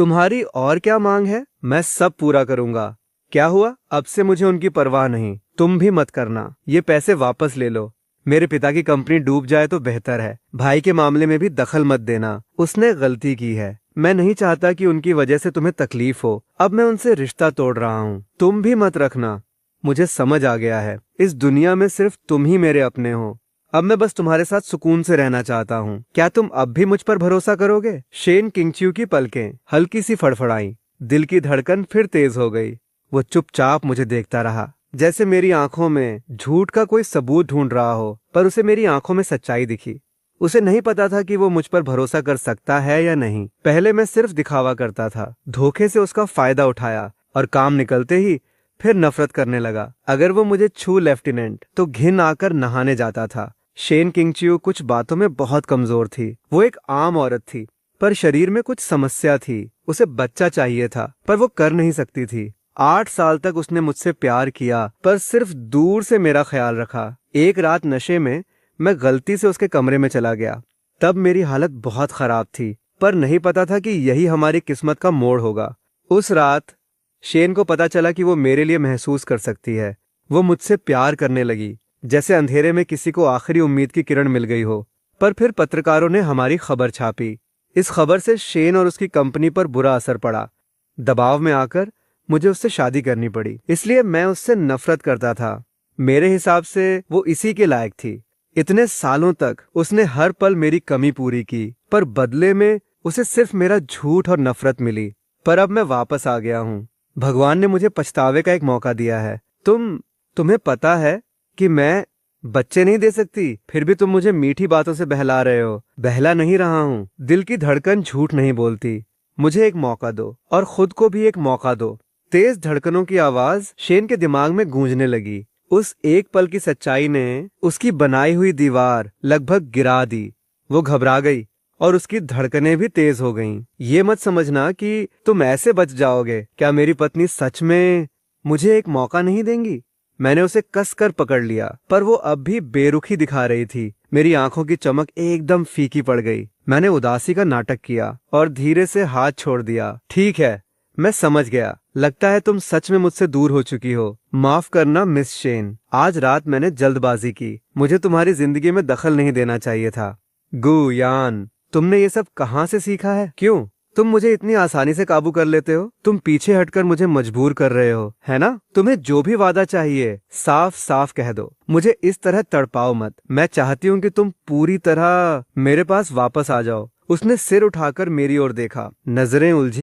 तुम्हारी और क्या मांग है? मैं सब पूरा करूंगा। क्या हुआ? अब से मुझे उनकी परवाह नहीं। तुम भी मत करना। ये पैसे वापस ले लो। मेरे पिता की कंपनी डूब जाए तो बेहतर है। भाई के मामले में भी दखल मत देना। उसने गलती की है। मैं नहीं चाहता कि उनकी वजह से तुम्हें तकलीफ हो। अब मैं उनसे रिश्ता तोड़ रहा हूँ। तुम भी मत रखना। मुझे समझ आ गया है, इस दुनिया में सिर्फ तुम ही मेरे अपने हो। अब मैं बस तुम्हारे साथ सुकून से रहना चाहता हूँ। क्या तुम अब भी मुझ पर भरोसा करोगे? शेन किंगच्यू की पलकें हल्की सी फड़फड़ाई। दिल की धड़कन फिर तेज हो गई। वो चुपचाप मुझे देखता रहा, जैसे मेरी आंखों में झूठ का कोई सबूत ढूंढ रहा हो। पर उसे मेरी आंखों में सच्चाई दिखी। उसे नहीं पता था कि वो मुझ पर भरोसा कर सकता है या नहीं। पहले मैं सिर्फ दिखावा करता था, धोखे से उसका फायदा उठाया, और काम निकलते ही फिर नफरत करने लगा। अगर वो मुझे छू लेफ्टिनेंट तो घिन आकर नहाने जाता था। शेन किंगच्यू कुछ बातों में बहुत कमजोर थी। वो एक आम औरत थी, पर शरीर में कुछ समस्या थी। उसे बच्चा चाहिए था, पर वो कर नहीं सकती थी। 8 साल तक उसने मुझसे प्यार किया, पर सिर्फ दूर से मेरा ख्याल रखा। एक रात नशे में मैं गलती से उसके कमरे में चला गया। तब मेरी हालत बहुत खराब थी, पर नहीं पता था कि यही हमारी किस्मत का मोड़ होगा। उस रात शेन को पता चला कि वो मेरे लिए महसूस कर सकती है। वो मुझसे प्यार करने लगी, जैसे अंधेरे में किसी को आखिरी उम्मीद की किरण मिल गई हो। पर फिर पत्रकारों ने हमारी खबर छापी। इस खबर से शेन और उसकी कंपनी पर बुरा असर पड़ा। दबाव में आकर मुझे उससे शादी करनी पड़ी। इसलिए मैं उससे नफरत करता था। मेरे हिसाब से वो इसी के लायक थी। इतने सालों तक उसने हर पल मेरी कमी पूरी की, पर बदले में उसे सिर्फ मेरा झूठ और नफरत मिली। पर अब मैं वापस आ गया हूँ। भगवान ने मुझे पछतावे का एक मौका दिया है। तुम्हें पता है कि मैं बच्चे नहीं दे सकती, फिर भी तुम मुझे मीठी बातों से बहला रहे हो। बहला नहीं रहा हूँ। दिल की धड़कन झूठ नहीं बोलती। मुझे एक मौका दो, और खुद को भी एक मौका दो। तेज धड़कनों की आवाज शेन के दिमाग में गूंजने लगी। उस एक पल की सच्चाई ने उसकी बनाई हुई दीवार लगभग गिरा दी। वो घबरा गई और उसकी धड़कनें भी तेज हो गईं। ये मत समझना कि तुम ऐसे बच जाओगे। क्या मेरी पत्नी सच में मुझे एक मौका नहीं देंगी? मैंने उसे कसकर पकड़ लिया, पर वो अब भी बेरुखी दिखा रही थी। मेरी आंखों की चमक एकदम फीकी पड़ गई। मैंने उदासी का नाटक किया और धीरे से हाथ छोड़ दिया। ठीक है, मैं समझ गया। लगता है तुम सच में मुझसे दूर हो चुकी हो। माफ करना मिस शेन, आज रात मैंने जल्दबाजी की। मुझे तुम्हारी जिंदगी में दखल नहीं देना चाहिए था। गु यान, तुमने ये सब कहाँ से सीखा है? क्यों तुम मुझे इतनी आसानी से काबू कर लेते हो? तुम पीछे हटकर मुझे मजबूर कर रहे हो, है ना? तुम्हें जो भी वादा चाहिए साफ साफ कह दो। मुझे इस तरह तड़पाओ मत। मैं चाहती हूँ कि तुम पूरी तरह मेरे पास वापस आ जाओ। उसने सिर उठाकर मेरी ओर देखा, नजरें उलझी।